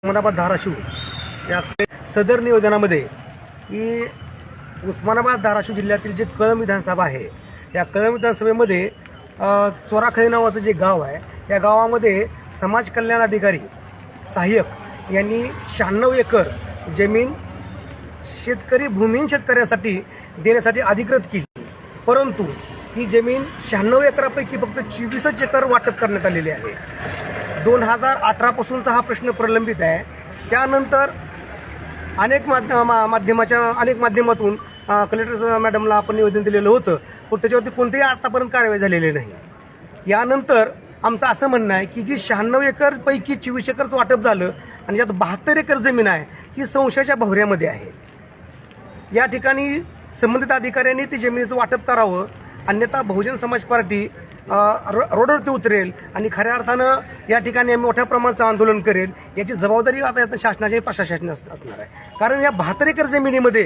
उस्मानाबाद धाराशिव या सदर निवेदनामध्ये की उस्मानाबाद धाराशिव जिल्ह्यातील जे कळंब विधानसभा आहे, या कळंब विधानसभेमध्ये चोराखळी नावाचं जे गाव आहे, या गावामध्ये समाज कल्याण अधिकारी सहाय्यक यांनी 96 एकर जमीन भूमिहीन शेतकऱ्यासाठी देण्यासाठी अधिकृत केली, परंतु ती जमीन 96 एकरापैकी फक्त 24 एकर वाटप करण्यात आलेली आहे। 2018 पासूनचा हा प्रश्न प्रलंबित आहे। त्यानंतर अनेक माध्यमातून कलेक्टर मॅडमला आपण निवेदन दिलेलं होतं, पण त्याच्यावरती कोणतीही आतापर्यंत कारवाई झालेली नाही। यानंतर आमचं असं म्हणणं आहे की जी 96 एकर पैकी 24 एकरच वाटप झालं आणि यात 72 एकर जमीन आहे ही संशयाच्या भोवऱ्यामध्ये आहे। या ठिकाणी संबंधित अधिकाऱ्यांनी ती जमिनीचं वाटप करावं, अन्यथा बहुजन समाज पार्टी रोडवरती उतरेल आणि खऱ्या अर्थानं या ठिकाणी आम्ही मोठ्या प्रमाणाचं आंदोलन करेल। याची जबाबदारी आता शासनाची प्रशासनाची असणार आहे, कारण या 72 एकर जमिनीमध्ये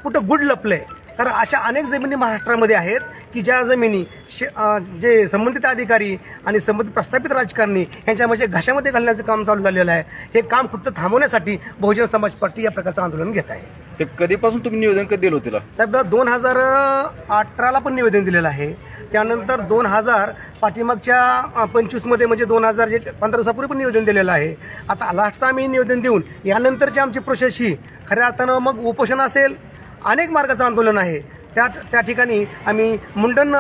कुठं गुड लपलंय। कारण अशा अनेक जमिनी महाराष्ट्रामध्ये आहेत की ज्या जमिनी जे संबंधित अधिकारी आणि संबंधित प्रस्थापित राजकारणी यांच्या म्हणजे घशामध्ये घालण्याचं काम चालू झालेलं आहे। हे काम फक्त थांबवण्यासाठी बहुजन समाज पार्टी या प्रकारचं आंदोलन घेत आहे। ते कधीपासून तुम्ही निवेदन कधी दिलं होतं? साहेब 2018ला पण निवेदन दिलेलं आहे। त्यानंतर 2000 पाठीमागच्या 25 मध्ये म्हणजे 2000 जे 15 दिवसापूर्वी पण निवेदन दिलेलं आहे। आता लास्टचं आम्ही निवेदन देऊन यानंतरची आमची प्रोसेस ही खऱ्या अर्थानं मग उपोषण असेल, अनेक मार्गाचं आंदोलन आहे। त्या ठिकाणी आम्ही मुंडन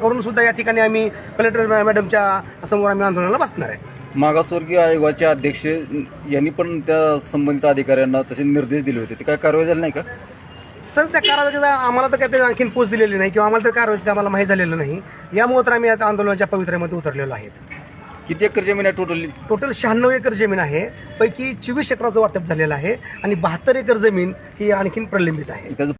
करून सुद्धा या ठिकाणी आम्ही कलेक्टर मॅडमच्या समोर आम्ही आंदोलनाला बसणार आहे। मागासवर्गीय आयोगाचे अध्यक्ष यांनी पण त्या संबंधित अधिकाऱ्यांना तसे निर्देश दिले होते, ते काय कारवाई झाली नाही का? सर त्या कारवाईचा आम्हाला तर काय आणखीन पोच दिलेली नाही किंवा आम्हाला तर कारवाईचं आम्हाला माहीत झालेलं नाही। यामुळे तर आम्ही आता आंदोलनाच्या पवित्र्यामध्ये उतरलेलो आहेत। किती एकर जमीन आहे टोटल 96 एकर जमीन आहे, पैकी 24 एकराचं वाटप झालेलं आहे आणि 72 एकर जमीन ही आणखीन प्रलंबित आहे।